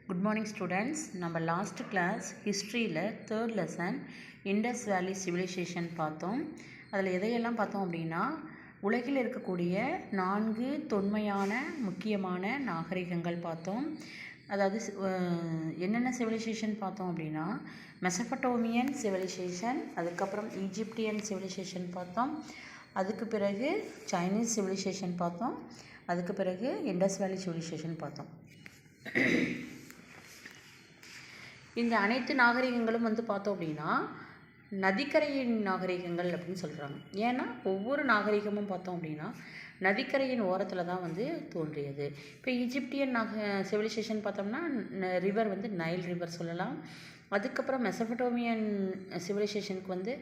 Good morning students. நம்ம last class ஹிஸ்ட்ரியில் third lesson Indus valley civilisation பார்த்தோம். அதில் எதையெல்லாம் பார்த்தோம் அப்படின்னா, உலகில் இருக்கக்கூடிய 4 தொன்மையான முக்கியமான நாகரிகங்கள் பார்த்தோம். அதாவது என்னென்ன சிவிலைசேஷன் பார்த்தோம் அப்படின்னா, மெசபடோமியன் சிவிலைசேஷன், அதுக்கப்புறம் ஈஜிப்டியன் சிவிலைசேஷன் பார்த்தோம், அதுக்கு பிறகு சைனீஸ் சிவிலைசேஷன் பார்த்தோம், அதுக்கு பிறகு இண்டஸ் வேலி சிவிலைசேஷன் பார்த்தோம். இந்த அனைத்து நாகரிகங்களும் பார்த்தோம் அப்படின்னா நதிக்கரையின் நாகரிகங்கள் அப்படின்னு சொல்கிறாங்க. ஏன்னா ஒவ்வொரு நாகரிகமும் பார்த்தோம் அப்படின்னா நதிக்கரையின் ஓரத்தில் தான் தோன்றியது. இப்போ ஈஜிப்டியன் சிவிலைசேஷன் பார்த்தோம்னா ரிவர் நைல் ரிவர் சொல்லலாம். அதுக்கப்புறம் மெசபடோமியன் சிவிலைசேஷனுக்கு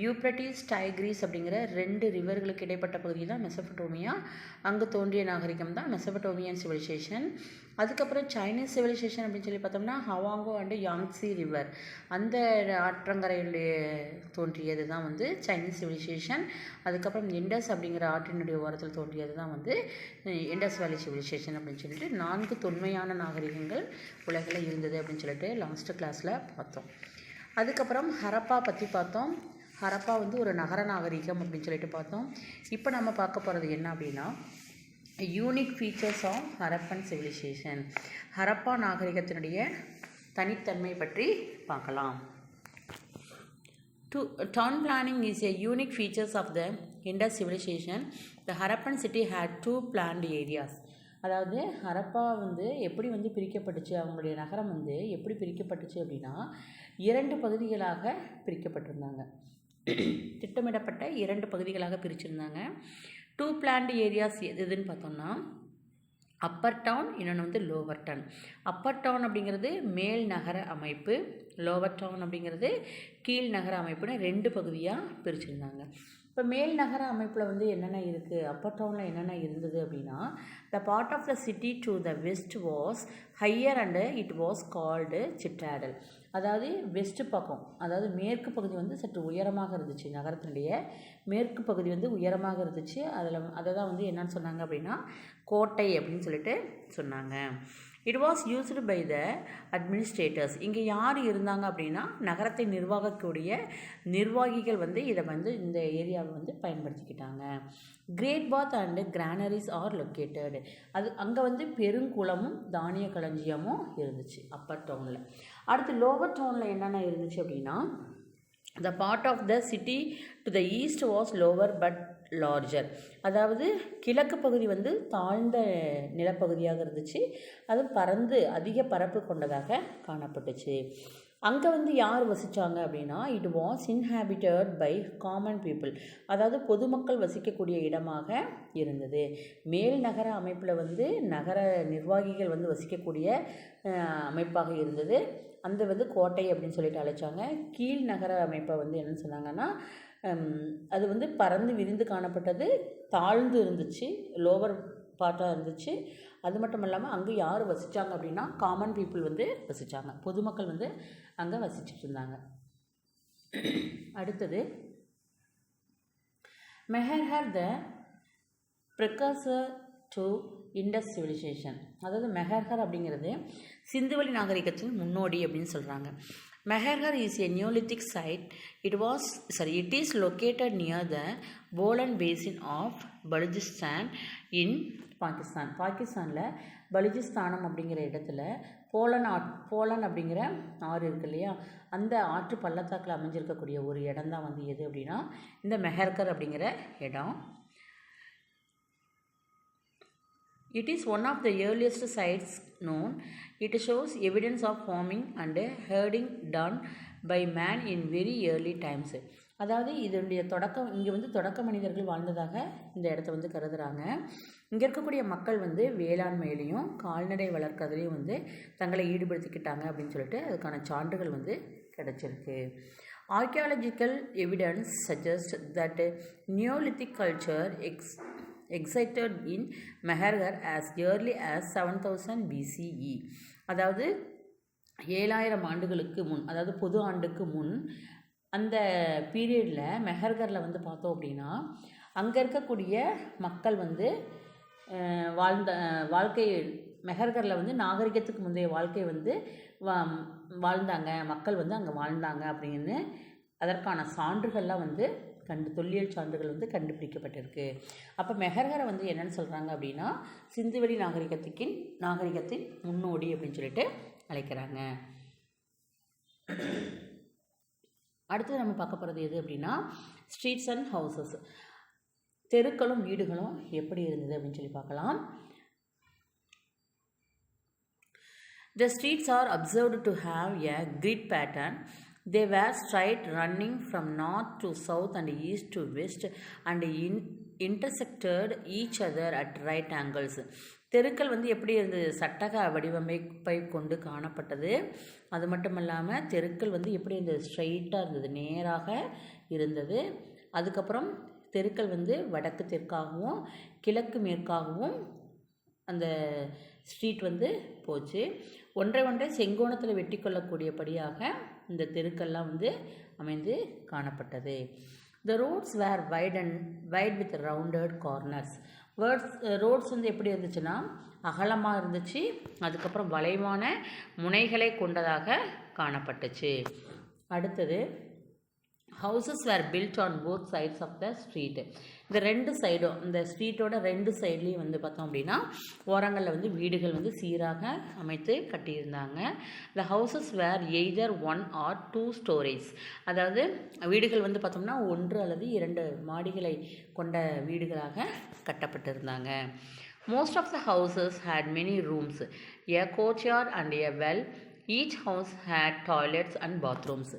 யூப்ரட்டிஸ் டைக்ரீஸ் அப்படிங்கிற 2 ரிவர்களுக்கு இடைப்பட்ட பகுதி தான் மெசபடோமியா. அங்கே தோன்றிய நாகரிகம் தான் மெசபடோமியன் சிவிலைசேஷன். அதுக்கப்புறம் சைனீஸ் சிவிலைசேஷன் அப்படின்னு சொல்லி பார்த்தோம்னா ஹவாங்கோ அண்டு யாங்ஸி ரிவர் அந்த ஆற்றங்கரையிலே தோன்றியது தான் சைனீஸ் சிவிலைசேஷன். அதுக்கப்புறம் இண்டஸ் அப்படிங்கிற ஆற்றினுடைய ஓரத்தில் தோன்றியது தான் இண்டஸ் வேலி சிவிலைசேஷன் அப்படின்னு சொல்லிட்டு 4 தொன்மையான நாகரிகங்கள் உலகில் இருந்தது அப்படின்னு சொல்லிட்டு லாஸ்ட் கிளாஸில் பார்த்தோம். அதுக்கப்புறம் ஹரப்பா பற்றி பார்த்தோம். ஹரப்பா ஒரு நகர நாகரிகம் அப்படின்னு சொல்லிட்டு பார்த்தோம். இப்போ நம்ம பார்க்க போகிறது என்ன அப்படின்னா, unique features of Harappan civilisation. Harappa நாகரிகத்தினுடைய தனித்தன்மை பற்றி பார்க்கலாம். Town planning is a unique features of the Indus civilization. The Harappan city had 2 planned areas. அதாவது ஹரப்பா எப்படி பிரிக்கப்பட்டுச்சு, அவங்களுடைய நகரம் எப்படி பிரிக்கப்பட்டுச்சு அப்படின்னா 2 பகுதிகளாக பிரிக்கப்பட்டிருந்தாங்க. திட்டமிடப்பட்ட 2 பகுதிகளாக பிரிச்சிருந்தாங்க. 2 பிளான்டு ஏரியாஸ் எதுன்னு பார்த்தோம்னா, அப்பர் டவுன், இன்னொன்று லோவர் டவுன். அப்பர் டவுன் அப்படிங்கிறது மேல் நகர அமைப்பு, லோவர் டவுன் அப்படிங்கிறது கீழ் நகர அமைப்புன்னு 2 பகுதியாக பிரிச்சுருந்தாங்க. இப்போ மேல் நகர அமைப்பில் என்னென்ன இருக்குது, அப்பர் டவுனில் என்னென்ன இருந்தது அப்படின்னா, the part of the city to the west was higher and it was called citadel. அதாவது வெஸ்ட் பக்கம், அதாவது மேற்கு பகுதி சற்று உயரமாக இருந்துச்சு. நகரத்தினுடைய மேற்கு பகுதி உயரமாக இருந்துச்சு. அதை தான் என்னன்னு சொன்னாங்க அப்படின்னா கோட்டை அப்படின்னு சொல்லிட்டு சொன்னாங்க. It was used by the administrators. இங்கே யார் இருந்தாங்க அப்படின்னா நகரத்தை நிர்வாகக்கூடிய நிர்வாகிகள் இதை இந்த ஏரியாவை பயன்படுத்திக்கிட்டாங்க. Great bath and granaries are located. அது அங்கே பெருங்குளமும் தானிய களஞ்சியமும் இருந்துச்சு அப்பர் டவுனில். அடுத்து லோவர் டவுனில் என்னென்ன இருந்துச்சு அப்படின்னா, the part of the city to the east was lower but larger. அதாவது கிழக்கு பகுதி தாழ்ந்த நிலப்பகுதியாக இருந்துச்சு. அது பறந்து அதிக பரப்பு கொண்டதாக காணப்பட்டுச்சு. அங்கே யார் வசித்தாங்க அப்படின்னா, it was inhabited by common people. அதாவது பொதுமக்கள் வசிக்கக்கூடிய இடமாக இருந்தது. மேல் நகர அமைப்பில் நகர நிர்வாகிகள் வசிக்கக்கூடிய அமைப்பாக இருந்தது. அந்த கோட்டை அப்படின்னு சொல்லிட்டு அழைச்சாங்க. கீழ் நகர அமைப்பை என்னன்னு சொன்னாங்கன்னா, அது பறந்து விரிந்து காணப்பட்டது, தாழ்ந்து இருந்துச்சு, லோவர் பார்ட்டாக இருந்துச்சு. அது மட்டும் இல்லாமல் அங்கே யார் வசித்தாங்க அப்படின்னா காமன் பீப்புள் வசித்தாங்க. பொதுமக்கள் அங்கே வசிச்சுட்டு இருந்தாங்க. அடுத்தது மெஹர்ஹர் த ப்ரிகர்சர் டு இண்டஸ் சிவிலைசேஷன். அதாவது மெஹர்ஹர் அப்படிங்கிறது சிந்துவெளி நாகரிகத்தின் முன்னோடி அப்படின்னு சொல்கிறாங்க. மெஹர்ஹர் is a Neolithic site. It is located near the Bolan Basin of Balochistan in Pakistan. பாகிஸ்தானில் பலுச்சிஸ்தானம் அப்படிங்கிற இடத்துல போலன் அப்படிங்கிற ஆறு இருக்கு இல்லையா, அந்த ஆற்று பள்ளத்தாக்கில் அமைஞ்சிருக்கக்கூடிய ஒரு இடம் தான் எது அப்படின்னா இந்த மெஹர்ஹர் அப்படிங்கிற இடம். It is one of the earliest sites known. It shows evidence of farming and herding done by man in very early times. அதாவது இதனுடைய தொடக்கம், இங்கே தொடக்க மனிதர்கள் வாழ்ந்ததாக இந்த இடத்த கருதுகிறாங்க. இங்கே இருக்கக்கூடிய மக்கள் வேளாண்மையிலையும் கால்நடை வளர்க்கறதுலையும் தங்களை ஈடுபடுத்திக்கிட்டாங்க அப்படின்னு சொல்லிட்டு அதுக்கான சான்றுகள் கிடைச்சிருக்கு. Archaeological evidence suggest that Neolithic culture existed in Mehrgarh as early as 7000 BCE. அதாவது 7000 ஆண்டுகளுக்கு முன், அதாவது பொது ஆண்டுக்கு முன் அந்த பீரியடில் மெஹர்கரில் பார்த்தோம் அப்படின்னா அங்கே இருக்கக்கூடிய மக்கள் வாழ்க்கை மெஹர்கரில் வந்து நாகரிகத்துக்கு முந்தைய வாழ்க்கை வந்து வாழ்ந்தாங்க, மக்கள் வந்து அங்கே வாழ்ந்தாங்க அப்படின்னு அதற்கான சான்றுகள்லாம் வந்து தொல்லியல் சான்றுகள் வந்து கண்டுபிடிக்கப்பட்டிருக்கு. அப்போ மெஹர்கரை வந்து என்னென்னு சொல்கிறாங்க அப்படின்னா சிந்துவெளி நாகரிகத்தின் முன்னோடி அப்படின்னு சொல்லிட்டு அழைக்கிறாங்க. அடுத்து நம்ம பார்க்க போகிறது எது அப்படின்னா ஸ்ட்ரீட்ஸ் அண்ட் ஹவுசஸ். தெருக்களும் வீடுகளும் எப்படி இருந்தது அப்படின்னு சொல்லி பார்க்கலாம். The streets are observed to have a grid pattern. They were straight, running from north to south and east to west and intersected each other at right angles. தெருக்கள் வந்து எப்படி இருந்தது? சட்டக வடிவமைப்பை கொண்டு காணப்பட்டது. அது மட்டும் இல்லாமல் தெருக்கள் வந்து எப்படி இருந்தது? ஸ்ட்ரைட்டாக இருந்தது, நேராக இருந்தது. அதுக்கப்புறம் தெருக்கள் வந்து வடக்கு தெற்காகவும் கிழக்கு மேற்காகவும் அந்த ஸ்ட்ரீட் வந்து போச்சு. ஒன்றை செங்கோணத்தில் வெட்டி கொள்ளக்கூடியபடியாக இந்த தெருக்கள்லாம் வந்து அமைந்து காணப்பட்டது. The roads were wide with rounded corners. Roads வந்து எப்படி இருந்துச்சுன்னா அகலமாக இருந்துச்சு, அதுக்கப்புறம் வளைவான முனைகளை கொண்டதாக காணப்பட்டுச்சு. அடுத்தது houses were built on both sides of the street. இந்த ரெண்டு சைடும், இந்த ஸ்ட்ரீட்டோட ரெண்டு சைட்லேயும் வந்து பார்த்தோம் அப்படின்னா ஓரங்களில் வந்து வீடுகள் வந்து சீராக அமைத்து கட்டியிருந்தாங்க. The houses were either 1 or 2 stories. அதாவது வீடுகள் வந்து பார்த்தோம்னா 1 அல்லது 2 மாடிகளை கொண்ட வீடுகளாக கட்டப்பட்டிருந்தாங்க. Most of the houses had many rooms, a courtyard and a well. Each house had toilets and bathrooms.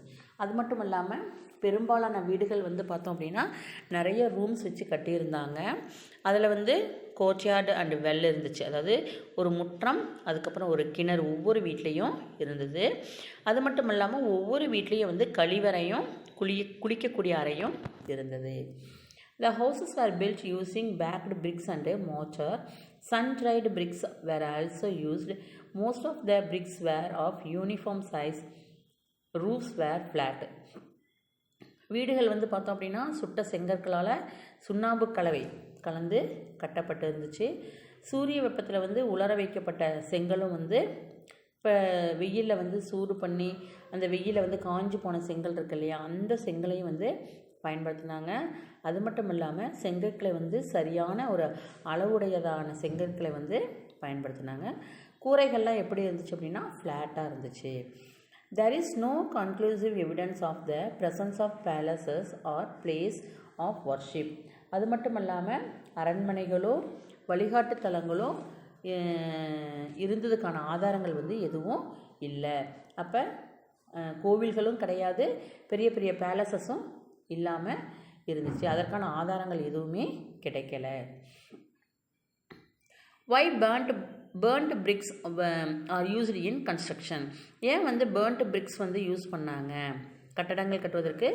அது மட்டும் இல்லாமல் பெரும்பாலான வீடுகள் வந்து பார்த்தோம் அப்படின்னா நிறைய ரூம்ஸ் வச்சு கட்டியிருந்தாங்க. அதில் வந்து கோர்ட்யார்டு அண்டு வெல் இருந்துச்சு, அதாவது ஒரு முற்றம், அதுக்கப்புறம் ஒரு கிணறு ஒவ்வொரு வீட்லேயும் இருந்தது. அது மட்டும் இல்லாமல் ஒவ்வொரு வீட்லேயும் வந்து கழிவறையும் குளிக்கக்கூடிய அறையும் இருந்தது. The houses were built using backed bricks and mortar. Sun-dried bricks were also used. Most of the bricks were of uniform size. Roofs were flat. வீடுகள் வந்து பார்த்தோம் அப்படின்னா சுட்ட செங்கற்களால் சுண்ணாம்பு கலவை கலந்து கட்டப்பட்டு இருந்துச்சு. சூரிய வெப்பத்தில் வந்து உலர வைக்கப்பட்ட செங்கலும் வந்து இப்போ வெயிலில் வந்து சூடு பண்ணி அந்த வெயிலில் வந்து காஞ்சி போன செங்கல் இருக்கு இல்லையா, அந்த செங்கலையும் வந்து பயன்படுத்தினாங்க. அது மட்டும் இல்லாமல் செங்கற்களை வந்து சரியான ஒரு அளவுடையதான செங்கற்களை வந்து பயன்படுத்தினாங்க. கூரைகள்லாம் எப்படி இருந்துச்சு அப்படின்னா ஃப்ளாட்டாக இருந்துச்சு. There is no conclusive evidence of the presence of palaces or place of worship. அது மட்டும் இல்லாமல் அரண்மனைகளோ வழிகாட்டு தலங்களோ இருந்ததுக்கான ஆதாரங்கள் வந்து எதுவும் இல்லை. அப்போ கோவில்களும் கிடையாது, பெரிய பெரிய பேலஸஸும் இல்லாமல் இருந்துச்சு. அதற்கான ஆதாரங்கள் எதுவுமே கிடைக்கல. Why burnt bricks are used in construction? ஏன் வந்து burnt bricks வந்து யூஸ் பண்ணாங்க கட்டடங்கள் கட்டுவதற்கு?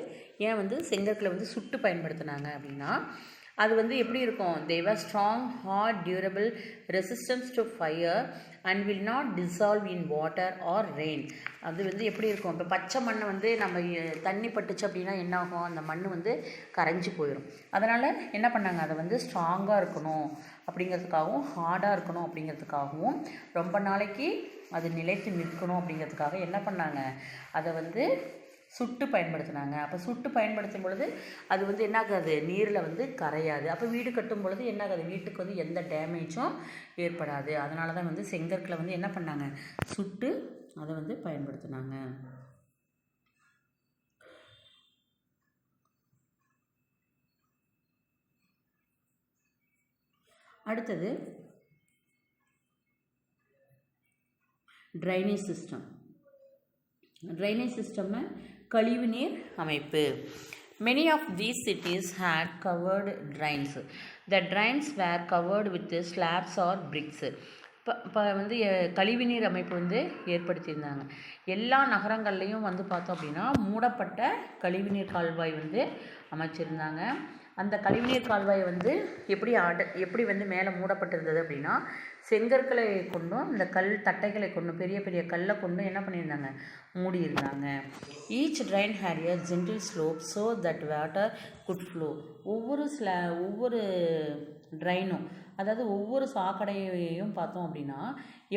ஏன் வந்து செங்கற்களை வந்து சுட்டு பயன்படுத்தினாங்க அப்படின்னா அது வந்து எப்படி இருக்கும்? They were strong, hard, durable, resistant to fire and will not dissolve in water or rain. அது வந்து எப்படி இருக்கும்? இப்போ பச்சை மண்ணை வந்து நம்ம தண்ணி பட்டுச்சு அப்படின்னா என்ன ஆகும்? அந்த மண் வந்து கரைஞ்சி போயிடும். அதனால் என்ன பண்ணாங்க? அதை வந்து ஸ்ட்ராங்காக இருக்கணும் அப்படிங்கிறதுக்காகவும் ஹார்டாக இருக்கணும் அப்படிங்கிறதுக்காகவும் ரொம்ப நாளைக்கு அது நிலைத்து நிற்கணும் அப்படிங்கிறதுக்காக என்ன பண்ணாங்க? அதை வந்து சுட்டு பயன்படுத்தினாங்க. அப்போ சுட்டு பயன்படுத்தும் பொழுது அது வந்து என்னாகாது? நீரில் வந்து கரையாது. அப்போ வீடு கட்டும் பொழுது என்னாகாது? வீட்டுக்கு வந்து எந்த டேமேஜும் ஏற்படாது. அதனால தான் வந்து செங்கற்களை வந்து என்ன பண்ணாங்க? சுட்டு அதை வந்து பயன்படுத்தினாங்க. அடுத்தது ட்ரைனேஜ் சிஸ்டம். ட்ரைனேஜ் சிஸ்டம்னா கழிவுநீர் அமைப்பு. Many of these cities had covered drains. The drains were covered with slabs or bricks. இப்போ வந்து கழிவுநீர் அமைப்பு வந்து ஏற்படுத்தியிருந்தாங்க. எல்லா நகரங்கள்லேயும் வந்து பார்த்தோம் அப்படின்னா மூடப்பட்ட கழிவுநீர் கால்வாய் வந்து அமைச்சிருந்தாங்க. அந்த கழிவுநீர் கால்வாய் வந்து எப்படி வந்து மேலே மூடப்பட்டிருந்தது அப்படின்னா செங்கற்களை கொண்டும் இந்த கல் தட்டைகளை கொண்டும் பெரிய பெரிய கல்லை கொண்டும் என்ன பண்ணியிருந்தாங்க? மூடியிருந்தாங்க. Each drain had a gentle slope so that water could flow. ஒவ்வொரு ட்ரைனும் அதாவது ஒவ்வொரு சாக்கடையையும் பார்த்தோம் அப்படின்னா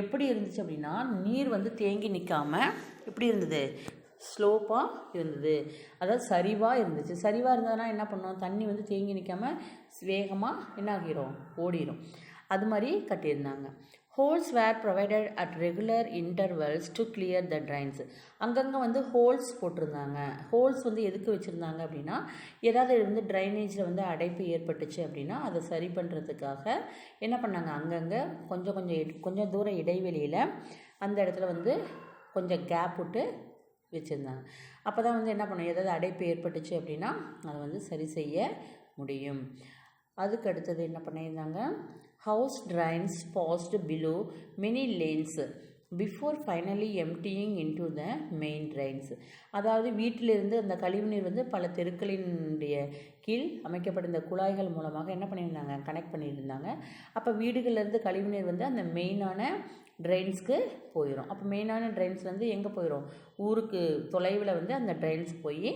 எப்படி இருந்துச்சு அப்படின்னா நீர் வந்து தேங்கி நிற்காமல் எப்படி இருந்தது, ஸ்லோப்பாக இருந்தது, அதாவது சரிவாக இருந்துச்சு. சரிவாக இருந்ததுன்னா என்ன பண்ணோம், தண்ணி வந்து தேங்கி நிற்காமல் வேகமாக என்ன ஆகிரும், ஓடிடும். அது மாதிரி கட்டியிருந்தாங்க. Holes were provided at regular intervals to clear the drains. அங்கங்கே வந்து ஹோல்ஸ் போட்டிருந்தாங்க. ஹோல்ஸ் வந்து எதுக்கு வச்சுருந்தாங்க அப்படின்னா ஏதாவது வந்து ட்ரைனேஜில் வந்து அடைப்பு ஏற்பட்டுச்சு அப்படின்னா அதை சரி பண்ணுறதுக்காக என்ன பண்ணாங்க, அங்கங்கே கொஞ்சம் தூரம் இடைவெளியில் அந்த இடத்துல வந்து கொஞ்சம் கேப் விட்டு வச்சுருந்தாங்க. அப்போ தான் வந்து என்ன பண்ணும், ஏதாவது அடைப்பு ஏற்பட்டுச்சு அப்படின்னா அதை வந்து சரி செய்ய முடியும். அதுக்கு அடுத்தது என்ன பண்ணியிருந்தாங்க, house drains passed below many lanes before finally emptying into the main drains. அதாவது வீட்டிலிருந்து அந்த கழிவுநீர் வந்து பல தெருக்களினுடைய கீழ் அமைக்கப்பட்ட இந்த குழாய்கள் மூலமாக என்ன பண்ணியிருந்தாங்க, கனெக்ட் பண்ணியிருந்தாங்க. அப்போ வீடுகள்லேருந்து கழிவுநீர் வந்து அந்த மெயினான ட்ரெயின்ஸ்க்கு போயிடும். அப்போ மெயினான ட்ரெயின்ஸ் வந்து எங்கே போயிடும், ஊருக்கு தொலைவில் வந்து அந்த ட்ரெயின்ஸ் போய்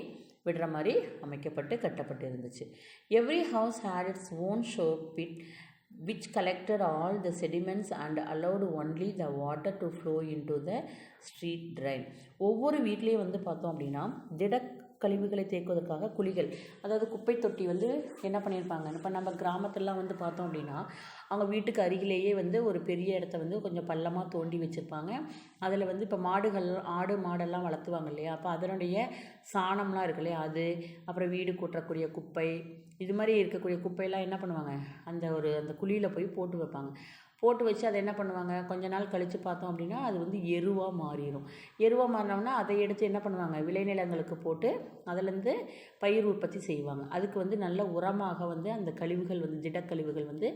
விடுற மாதிரி அமைக்கப்பட்டு கட்டப்பட்டு இருந்துச்சு. Every house had its own soak pit which collected all the sediments and allowed only the water to flow into the street drain. ஒவ்வொரு வீட்லேயும் வந்து பார்த்தோம் அப்படின்னா கழிவுகளை தேக்குவதற்காக குழிகள், அதாவது குப்பை தொட்டி வந்து என்ன பண்ணியிருப்பாங்க, இப்போ நம்ம கிராமத்திலலாம் வந்து பார்த்தோம் அப்படின்னா அவங்க வீட்டுக்கு அருகிலேயே வந்து ஒரு பெரிய இடத்த வந்து கொஞ்சம் பள்ளமாக தோண்டி வச்சுருப்பாங்க. அதில் வந்து இப்போ ஆடு மாடெல்லாம் வளர்த்துவாங்க இல்லையா, அப்போ அதனுடைய சாணம்லாம் இருக்கு இல்லையா, அது அப்புறம் வீடு கூட்டக்கூடிய குப்பை, இது மாதிரி இருக்கக்கூடிய குப்பையெல்லாம் என்ன பண்ணுவாங்க, அந்த குழியில் போய் போட்டு வைப்பாங்க. போட்டு வச்சு அதை என்ன பண்ணுவாங்க, கொஞ்ச நாள் கழித்து பார்த்தோம் அப்படின்னா அது வந்து எருவாக மாறிடும். எருவாக மாறினோம்னா அதை எடுத்து என்ன பண்ணுவாங்க, விளைநிலங்களுக்கு போட்டு அதிலேருந்து பயிர் உற்பத்தி செய்வாங்க. அதுக்கு வந்து நல்ல உரமாக வந்து அந்த கழிவுகள் வந்து திடக்கழிவுகள் வந்து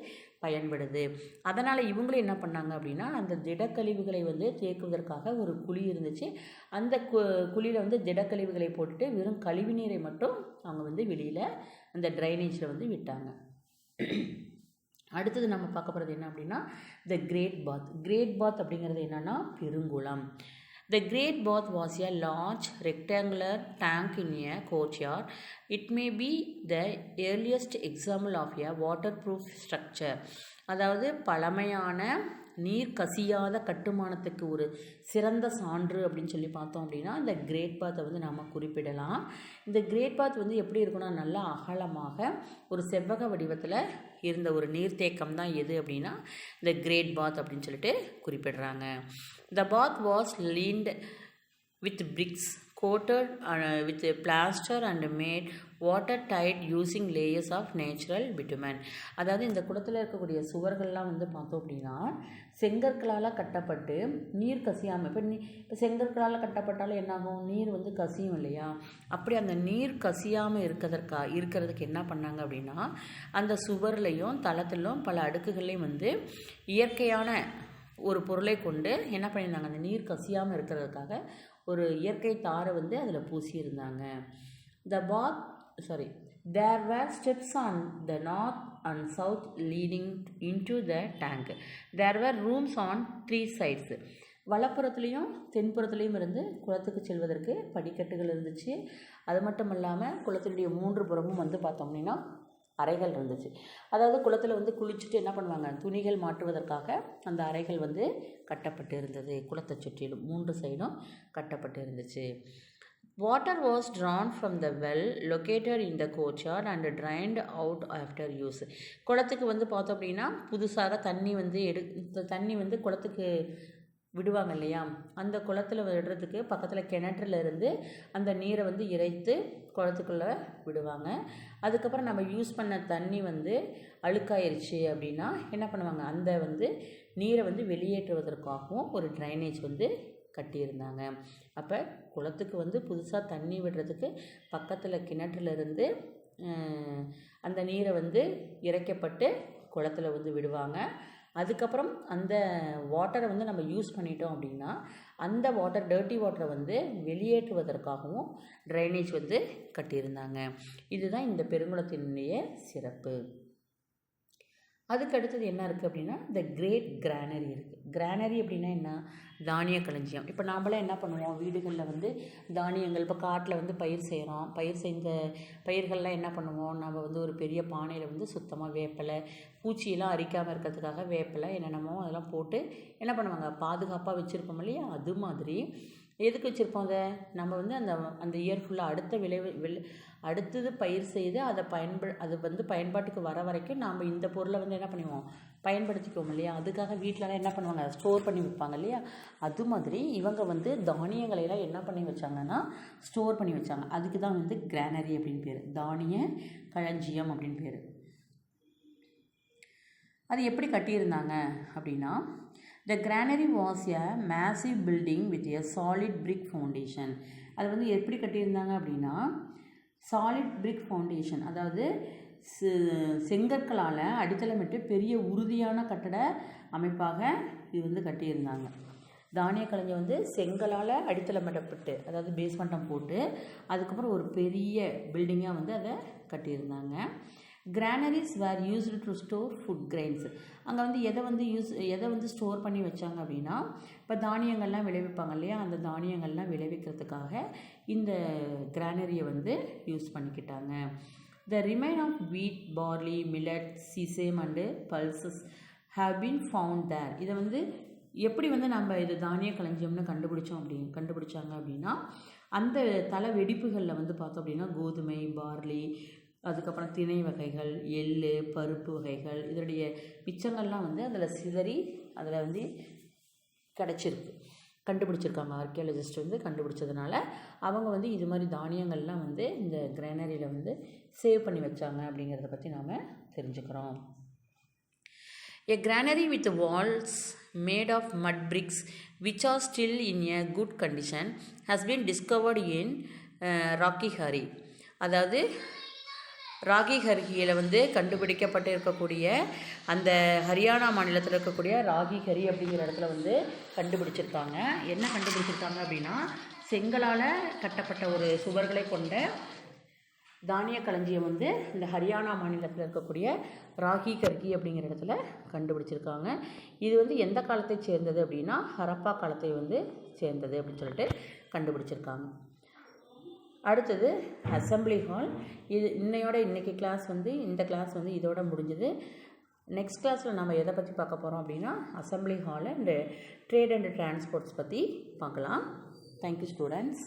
பயன்படுது. அதனால் இவங்களும் என்ன பண்ணாங்க அப்படின்னா அந்த திடக்கழிவுகளை வந்து தேக்குவதற்காக ஒரு குழி இருந்துச்சு. அந்த குழியில் வந்து திடக்கழிவுகளை போட்டுட்டு வெறும் கழிவு நீரை மட்டும் அவங்க வந்து வெளியில் அந்த ட்ரைனேஜில் வந்து விட்டாங்க. அடுத்தது நம்ம பார்க்க போகிறது என்ன அப்படின்னா த கிரேட் பாத். கிரேட் பாத் அப்படிங்கிறது என்னென்னா பெருங்குளம். The Great Bath was a large rectangular tank in a courtyard. It may be the earliest example of a waterproof structure. அதாவது பழமையான நீர் கசியாத கட்டுமானத்துக்கு ஒரு சிறந்த சான்று அப்படின்னு சொல்லி பார்த்தோம் அப்படின்னா இந்த கிரேட் பாத்தை வந்து நம்ம குறிப்பிடலாம். இந்த கிரேட் பாத் வந்து எப்படி இருக்குன்னா நல்லா அகலமாக ஒரு செவ்வக வடிவத்தில் இருந்த ஒரு நீர்த்தேக்கம் தான் எது அப்படின்னா இந்த கிரேட் பாத் அப்படின்னு சொல்லிட்டு குறிப்பிடுறாங்க. The bath was lined with bricks coated with plaster and made watertight using layers of natural bitumen. அதாவது இந்த குளத்தில் இருக்கக்கூடிய சுவர்கள்லாம் வந்து பார்த்தோம் அப்படின்னா செங்கற்களால் கட்டப்பட்டு நீர் கசியாமல், இப்போ செங்கற்களால் கட்டப்பட்டாலும் என்னாகும், நீர் வந்து கசியும் இல்லையா, அப்படி அந்த நீர் கசியாமல் இருக்கிறதுக்கு என்ன பண்ணாங்க அப்படின்னா அந்த சுவர்லையும் தளத்திலும் பல அடுக்குகள்லையும் வந்து இயற்கையான ஒரு பொருளை கொண்டு என்ன பண்ணியிருந்தாங்க, அந்த நீர் கசியாமல் இருக்கிறதுக்காக ஒரு இயற்கை தாரை வந்து அதில் பூசியிருந்தாங்க. There were steps on the north and south leading into the tank. There were rooms on 3 sides. வலப்புறத்துலேயும் தென்புறத்துலேயும் இருந்து குளத்துக்கு செல்வதற்கு படிக்கட்டுகள் இருந்துச்சு. அது மட்டும் இல்லாமல் குளத்தினுடைய 3 புறமும் வந்து பார்த்தோம் அப்படின்னா அறைகள் இருந்துச்சு. அதாவது குளத்தில் வந்து குளிச்சுட்டு என்ன பண்ணுவாங்க, துணிகள் மாற்றுவதற்காக அந்த அறைகள் வந்து கட்டப்பட்டு இருந்தது. குளத்தை சுற்றிலும் 3 சைடும் கட்டப்பட்டு இருந்துச்சு. Water was drawn from the well located in the courtyard and drained out after use. குளத்துக்கு வந்து பார்த்தோம் அப்படின்னா புதுசாக தண்ணி வந்து குளத்துக்கு விடுவாங்க இல்லையா, அந்த குளத்தில் விடுறதுக்கு பக்கத்தில் கிணற்றுல இருந்து அந்த நீரை வந்து இறைத்து குளத்துக்குள்ளே விடுவாங்க. அதுக்கப்புறம் நம்ம யூஸ் பண்ண தண்ணி வந்து அழுக்காயிருச்சு அப்படின்னா என்ன பண்ணுவாங்க, அந்த வந்து நீரை வந்து வெளியேற்றுவதற்காகவும் ஒரு ட்ரைனேஜ் வந்து கட்டியிருந்தாங்க. அப்போ குளத்துக்கு வந்து புதுசாக தண்ணி விடுறதுக்கு பக்கத்தில் கிணற்றுலேருந்து அந்த நீரை வந்து இறைக்கப்பட்டு குளத்தில் வந்து விடுவாங்க. அதுக்கப்புறம் அந்த வாட்டரை வந்து நம்ம யூஸ் பண்ணிட்டோம் அப்படின்னா அந்த டர்ட்டி வாட்டரை வந்து வெளியேற்றுவதற்காகவும் ட்ரைனேஜ் வந்து கட்டியிருந்தாங்க. இதுதான் இந்த பெருங்குளத்தினுடைய சிறப்பு. அதுக்கு அடுத்தது என்ன இருக்குது அப்படின்னா இந்த கிரேட் கிரானரி இருக்குது. கிரானரி அப்படின்னா என்ன? தானிய களஞ்சியம். இப்போ நாம்ளாம் என்ன பண்ணுவோம், வீடுகளில் வந்து தானியங்கள், இப்போ காட்டில் வந்து பயிர் செய்கிறோம், பயிர் செஞ்ச பயிர்கள்லாம் என்ன பண்ணுவோம், நம்ம வந்து ஒரு பெரிய பானையில் வந்து சுத்தமாக வேப்பிலை, பூச்சியெல்லாம் அரிக்காமல் இருக்கிறதுக்காக வேப்பிலை என்னென்னமோ அதெல்லாம் போட்டு என்ன பண்ணுவாங்க, பாதுகாப்பாக வச்சுருப்போம் இல்லையா? அது மாதிரி எதுக்கு வச்சுருப்போம் அதை, நம்ம வந்து அந்த இயர் ஃபுல்லாக அடுத்த அடுத்தது பயிர் செய்து அதை அது வந்து பயன்பாட்டுக்கு வர வரைக்கும் நாம் இந்த பொருளை வந்து என்ன பண்ணுவோம், பயன்படுத்திக்குவோம் இல்லையா? அதுக்காக வீட்டிலலாம் என்ன பண்ணுவாங்க, ஸ்டோர் பண்ணி வைப்பாங்க இல்லையா? அது மாதிரி இவங்க வந்து தானியங்களையெல்லாம் என்ன பண்ணி வச்சாங்கன்னா ஸ்டோர் பண்ணி வச்சாங்க. அதுக்கு தான் வந்து கிரானரி அப்படின்னு பேர், தானிய களஞ்சியம் அப்படின்னு பேர். அது எப்படி கட்டியிருந்தாங்க அப்படின்னா, the granary was a massive building with a solid brick foundation. அது வந்து எப்படி கட்டியிருந்தாங்க அப்படின்னா, சாலிட் பிரிக் ஃபவுண்டேஷன், அதாவது செங்கற்களால் அடித்தளமிட்டு பெரிய உறுதியான கட்டட அமைப்பாக இது வந்து கட்டியிருந்தாங்க. தானிய களஞ்சியம் வந்து செங்கலால் அடித்தளமிடப்பட்டு, அதாவது பேஸ்மெண்டம் போட்டு அதுக்கப்புறம் ஒரு பெரிய பில்டிங்காக வந்து அதை கட்டியிருந்தாங்க. Granaries were used to store food grains. அங்கே வந்து எதை வந்து ஸ்டோர் பண்ணி வச்சாங்க அப்படின்னா, இப்போ தானியங்கள்லாம் விளைவிப்பாங்க இல்லையா, அந்த தானியங்கள்லாம் விளைவிக்கிறதுக்காக இந்த கிரானரியை வந்து யூஸ் பண்ணிக்கிட்டாங்க. The remain of wheat, barley, millet, sesame and pulses have been found there. இதை வந்து எப்படி வந்து நம்ம இது தானிய களஞ்சியம்னு கண்டுபிடிச்சாங்க அப்படின்னா, அந்த தலை வெடிப்புகளில் வந்து பார்த்தோம் அப்படின்னா கோதுமை, பார்லி, அதுக்கப்புறம் திணை வகைகள், எள், பருப்பு வகைகள், இதனுடைய மிச்சங்கள்லாம் வந்து அதில் சிதறி அதில் வந்து கண்டுபிடிச்சிருக்காங்க. ஆர்கியாலஜிஸ்ட் வந்து கண்டுபிடிச்சதுனால அவங்க வந்து இது மாதிரி தானியங்கள்லாம் வந்து இந்த கிரானரியில் வந்து சேவ் பண்ணி வச்சாங்க அப்படிங்கிறத பற்றி நாம் தெரிஞ்சுக்கிறோம். A granary with walls made of mud bricks which are still in a good condition has been discovered in ராக்கிஹரி. அதாவது ராகிஹரியில் வந்து கண்டுபிடிக்கப்பட்டு இருக்கக்கூடிய அந்த ஹரியானா மாநிலத்தில் இருக்கக்கூடிய ராகிஹரி அப்படிங்கிற இடத்துல வந்து கண்டுபிடிச்சிருக்காங்க. என்ன கண்டுபிடிச்சிருக்காங்க அப்படின்னா, செங்கலால் கட்டப்பட்ட ஒரு சுவர்களை கொண்ட தானிய களஞ்சியம் வந்து இந்த ஹரியானா மாநிலத்தில் இருக்கக்கூடிய ராகிஹரி அப்படிங்கிற இடத்துல கண்டுபிடிச்சிருக்காங்க. இது வந்து எந்த காலத்தை சேர்ந்தது அப்படின்னா, ஹரப்பா காலத்தை வந்து சேர்ந்தது அப்படின்னு சொல்லிட்டு கண்டுபிடிச்சிருக்காங்க. அடுத்தது அசம்பிளி ஹால். இது இன்னைக்கு கிளாஸ் வந்து இந்த கிளாஸ் வந்து இதோட முடிஞ்சது. நெக்ஸ்ட் கிளாஸில் நம்ம எதை பற்றி பார்க்க போகிறோம் அப்படின்னா, assembly hall and trade and transports பற்றி பார்க்கலாம். Thank you students.